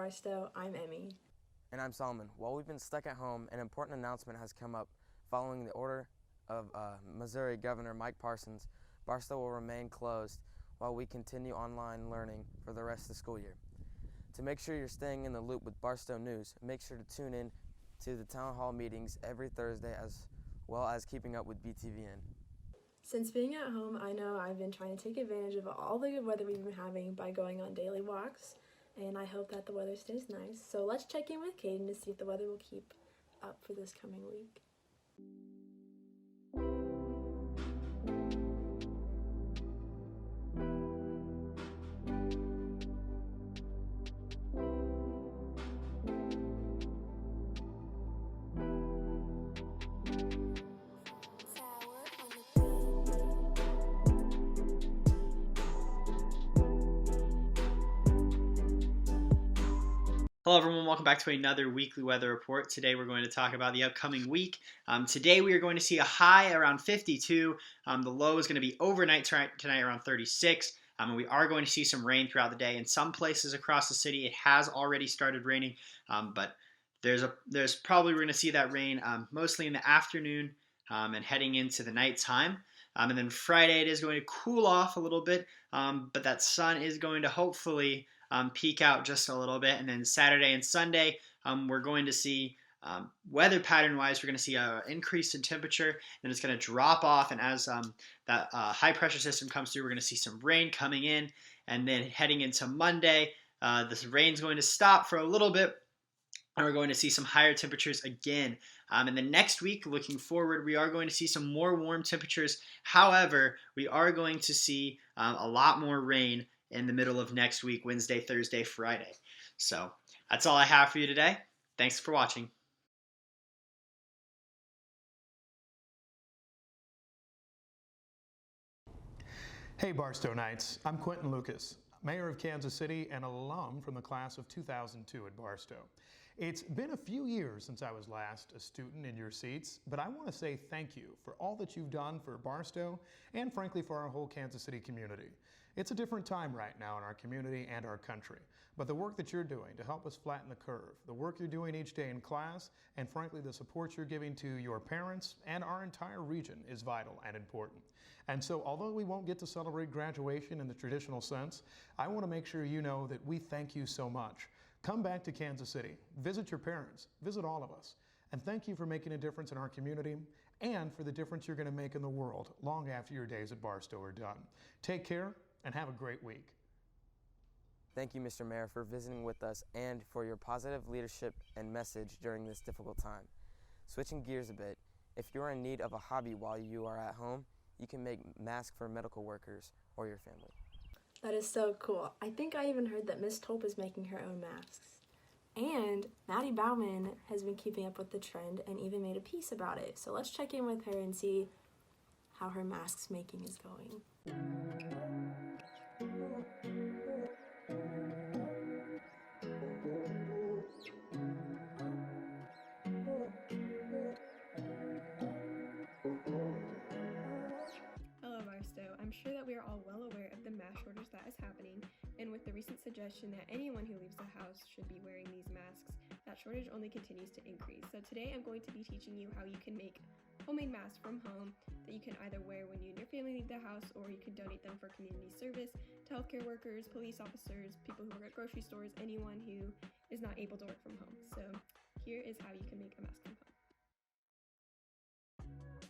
Barstow. I'm Emmy. And I'm Solomon. While we've been stuck at home, an important announcement has come up. Following the order of Missouri Governor Mike Parsons, Barstow will remain closed while we continue online learning for the rest of the school year. To make sure you're staying in the loop with Barstow News, make sure to tune in to the town hall meetings every Thursday as well as keeping up with BTVN. Since being at home, I know I've been trying to take advantage of all the good weather we've been having by going on daily walks, and I hope that the weather stays nice. So let's check in with Caden to see if the weather will keep up for this coming week. Hello everyone, welcome back to another weekly weather report. Today we're going to talk about the upcoming week. Today we are going to see a high around 52. The low is going to be overnight tonight around 36. And we are going to see some rain throughout the day. In some places across the city it has already started raining, but there's probably we're going to see that rain mostly in the afternoon and heading into the nighttime. And then Friday it is going to cool off a little bit, but that sun is going to hopefully peak out just a little bit. And then Saturday and Sunday, we're going to see weather pattern-wise, we're going to see an increase in temperature, then it's going to drop off. And as that high pressure system comes through, we're going to see some rain coming in. And then heading into Monday, this rain's going to stop for a little bit, and we're going to see some higher temperatures again. And then next week, looking forward, we are going to see some more warm temperatures. However, we are going to see a lot more rain in the middle of next week, Wednesday, Thursday, Friday. So that's all I have for you today. Thanks for watching. Hey Barstow Knights, I'm Quentin Lucas, Mayor of Kansas City and alum from the class of 2002 at Barstow. It's been a few years since I was last a student in your seats, but I want to say thank you for all that you've done for Barstow and frankly for our whole Kansas City community. It's a different time right now in our community and our country, but the work that you're doing to help us flatten the curve, the work you're doing each day in class, and frankly the support you're giving to your parents and our entire region is vital and important. And so although we won't get to celebrate graduation in the traditional sense, I want to make sure you know that we thank you so much. Come back to Kansas City, visit your parents, visit all of us, and thank you for making a difference in our community and for the difference you're going to make in the world long after your days at Barstow are done. Take care and have a great week. Thank you, Mr. Mayor, for visiting with us and for your positive leadership and message during this difficult time. Switching gears a bit, if you're in need of a hobby while you are at home, you can make masks for medical workers or your family. That is so cool. I think I even heard that Miss Tolp is making her own masks. And Maddie Bauman has been keeping up with the trend and even made a piece about it. So let's check in with her and see how her masks making is going. Hello Barstow. I'm sure that we are all well aware of the mask shortage that is happening, and with the recent suggestion that anyone who leaves the house should be wearing these masks, that shortage only continues to increase. So today I'm going to be teaching you how you can make homemade masks from home that you can either wear when you and your family leave the house, or you can donate them for community service to healthcare workers, police officers, people who work at grocery stores, anyone who is not able to work from home. So here is how you can make a mask from home.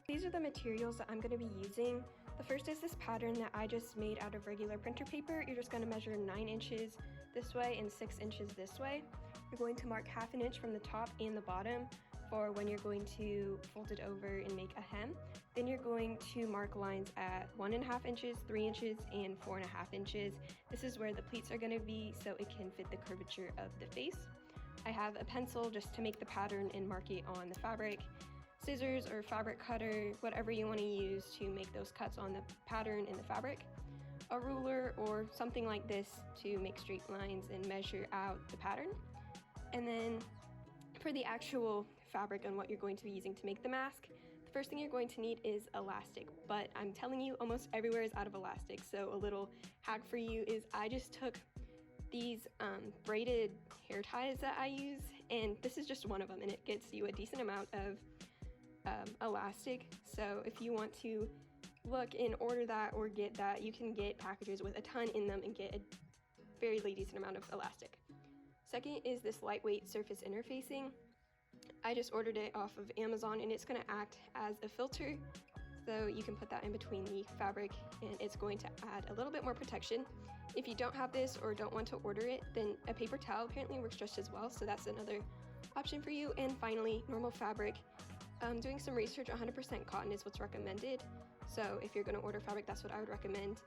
These are the materials that I'm going to be using. The first is this pattern that I just made out of regular printer paper. You're just going to measure 9 inches this way and 6 inches this way. You're going to mark 1/2 inch from the top and the bottom for when you're going to fold it over and make a hem. Then you're going to mark lines at 1.5 inches, 3 inches, and 4.5 inches. This is where the pleats are going to be so it can fit the curvature of the face. I have a pencil just to make the pattern and mark it on the fabric, scissors or fabric cutter, whatever you want to use to make those cuts on the pattern in the fabric, a ruler or something like this to make straight lines and measure out the pattern. And then for the actual fabric and what you're going to be using to make the mask, the first thing you're going to need is elastic, but I'm telling you almost everywhere is out of elastic. So a little hack for you is I just took these braided hair ties that I use, and this is just one of them, and it gets you a decent amount of elastic. So if you want to look and order that or get that, you can get packages with a ton in them and get a fairly decent amount of elastic. Second is this lightweight surface interfacing. I just ordered it off of Amazon, and it's going to act as a filter, so you can put that in between the fabric, and it's going to add a little bit more protection. If you don't have this or don't want to order it, then a paper towel apparently works just as well, so that's another option for you. And finally, normal fabric. Doing some research, 100% cotton is what's recommended, so if you're going to order fabric, that's what I would recommend.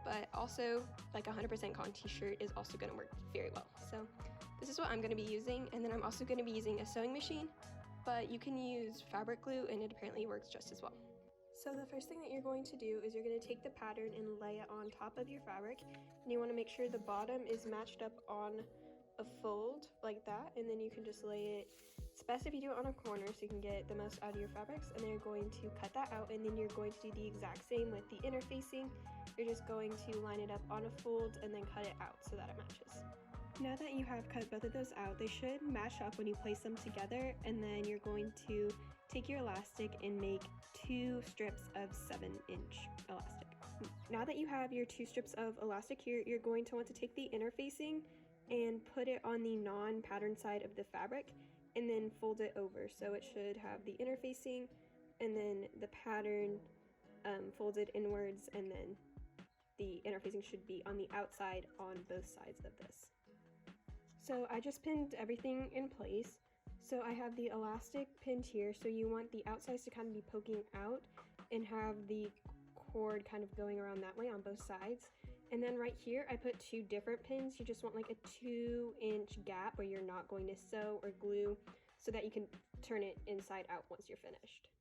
But also, like, 100% cotton t-shirt is also going to work very well. So this is what I'm going to be using, and then I'm also going to be using a sewing machine, but you can use fabric glue, and it apparently works just as well. So the first thing that you're going to do is you're going to take the pattern and lay it on top of your fabric, and you want to make sure the bottom is matched up on a fold like that, and then you can just lay it. It's best if you do it on a corner so you can get the most out of your fabrics, and then you're going to cut that out, and then you're going to do the exact same with the interfacing. You're just going to line it up on a fold and then cut it out so that it matches. Now that you have cut both of those out, they should match up when you place them together, and then you're going to take your elastic and make 2 strips of 7-inch elastic. Now that you have your 2 strips of elastic here, you're going to want to take the interfacing and put it on the non-pattern side of the fabric, and then fold it over. So it should have the interfacing and then the pattern folded inwards, and then the interfacing should be on the outside on both sides of this. So I just pinned everything in place. So I have the elastic pinned here, so you want the outsides to kind of be poking out and have the cord kind of going around that way on both sides. And then right here, I put 2 different pins. You just want like a 2-inch gap where you're not going to sew or glue, so that you can turn it inside out once you're finished.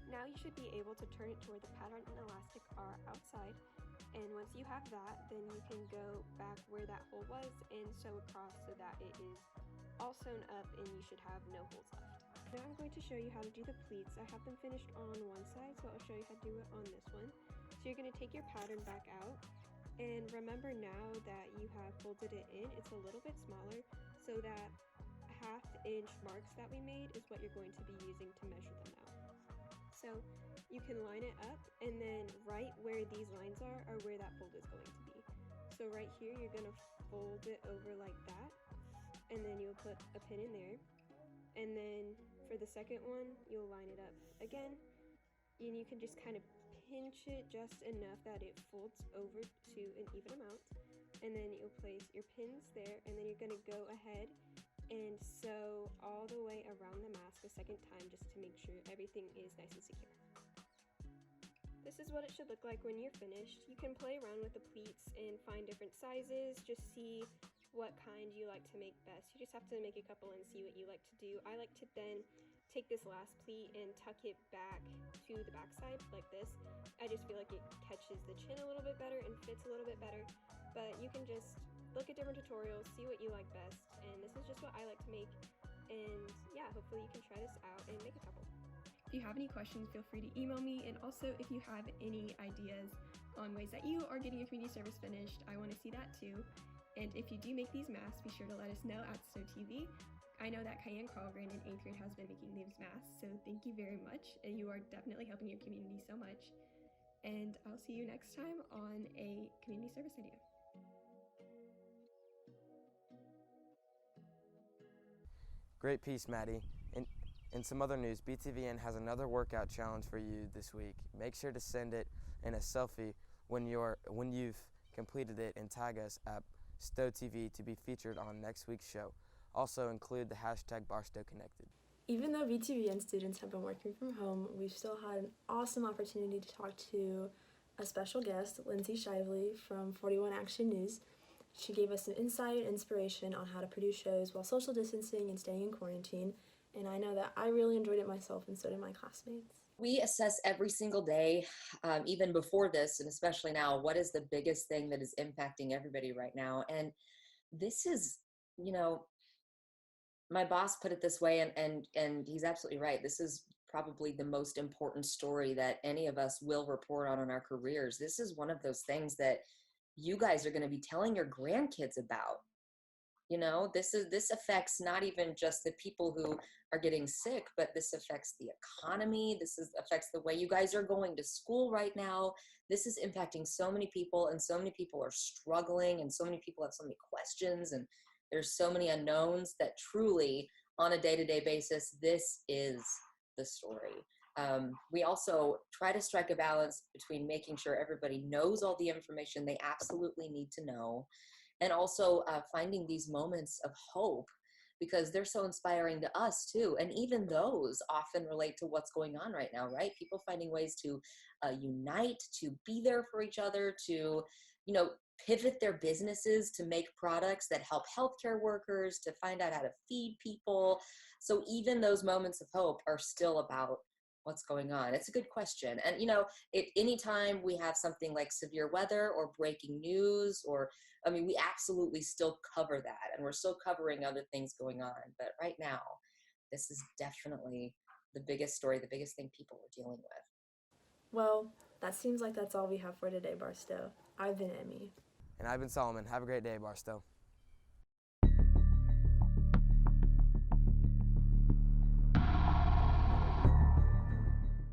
Now you should be able to turn it to where the pattern and elastic are outside. And once you have that, then you can go back where that hole was and sew across so that it is all sewn up and you should have no holes left. Now I'm going to show you how to do the pleats. I have them finished on one side, so I'll show you how to do it on this one. So you're going to take your pattern back out, and remember now that you have folded it in, it's a little bit smaller, so that 1/2-inch marks that we made is what you're going to be using to measure them out. So you can line it up, and then right where these lines are where that fold is going to be. So right here, you're going to fold it over like that, and then you'll put a pin in there. And then for the second one, you'll line it up again, and you can just kind of pinch it just enough that it folds over to an even amount. And then you'll place your pins there, and then you're going to go ahead and sew all the way around the mask a second time, just to make sure everything is nice and secure. This is what it should look like when you're finished. You can play around with the pleats and find different sizes, just see what kind you like to make best. You just have to make a couple and see what you like to do. I like to then take this last pleat and tuck it back to the back side like this. I just feel like it catches the chin a little bit better and fits a little bit better, but you can just look at different tutorials, see what you like best, and this is just what I like to make. And yeah, hopefully you can try this out and make a couple. If you have any questions, feel free to email me, and also if you have any ideas on ways that you are getting your community service finished, I want to see that too. And if you do make these masks, be sure to let us know at Stow TV. I know that Cayenne Carlgren in 8th grade has been making these masks, so thank you very much, and you are definitely helping your community so much. And I'll see you next time on a community service video. Great piece, Maddie. In some other news, BTVN has another workout challenge for you this week. Make sure to send it in a selfie when you've completed it, and tag us at Stow TV to be featured on next week's show. Also include the hashtag BarstowConnected. Even though BTVN students have been working from home, we've still had an awesome opportunity to talk to a special guest, Lindsay Shively from 41 Action News. She gave us some insight and inspiration on how to produce shows while social distancing and staying in quarantine, and I know that I really enjoyed it myself, and so did my classmates. We assess every single day, even before this, and especially now, what is the biggest thing that is impacting everybody right now? And this is, my boss put it this way, and he's absolutely right. This is probably the most important story that any of us will report on in our careers. This is one of those things that you guys are going to be telling your grandkids about. This affects not even just the people who are getting sick, but this affects the economy. Affects the way you guys are going to school right now. This is impacting so many people, and so many people are struggling, and so many people have so many questions, and there's so many unknowns that truly, on a day-to-day basis, this is the story. We also try to strike a balance between making sure everybody knows all the information they absolutely need to know, and also finding these moments of hope, because they're so inspiring to us too. And even those often relate to what's going on right now, right? People finding ways to unite, to be there for each other, to, pivot their businesses to make products that help healthcare workers, to find out how to feed people. So even those moments of hope are still about what's going on. It's a good question. And, anytime we have something like severe weather or breaking news, we absolutely still cover that, and we're still covering other things going on. But right now, this is definitely the biggest story, the biggest thing people are dealing with. Well, that seems like that's all we have for today, Barstow. I've been Emmy. And I've been Solomon. Have a great day, Barstow.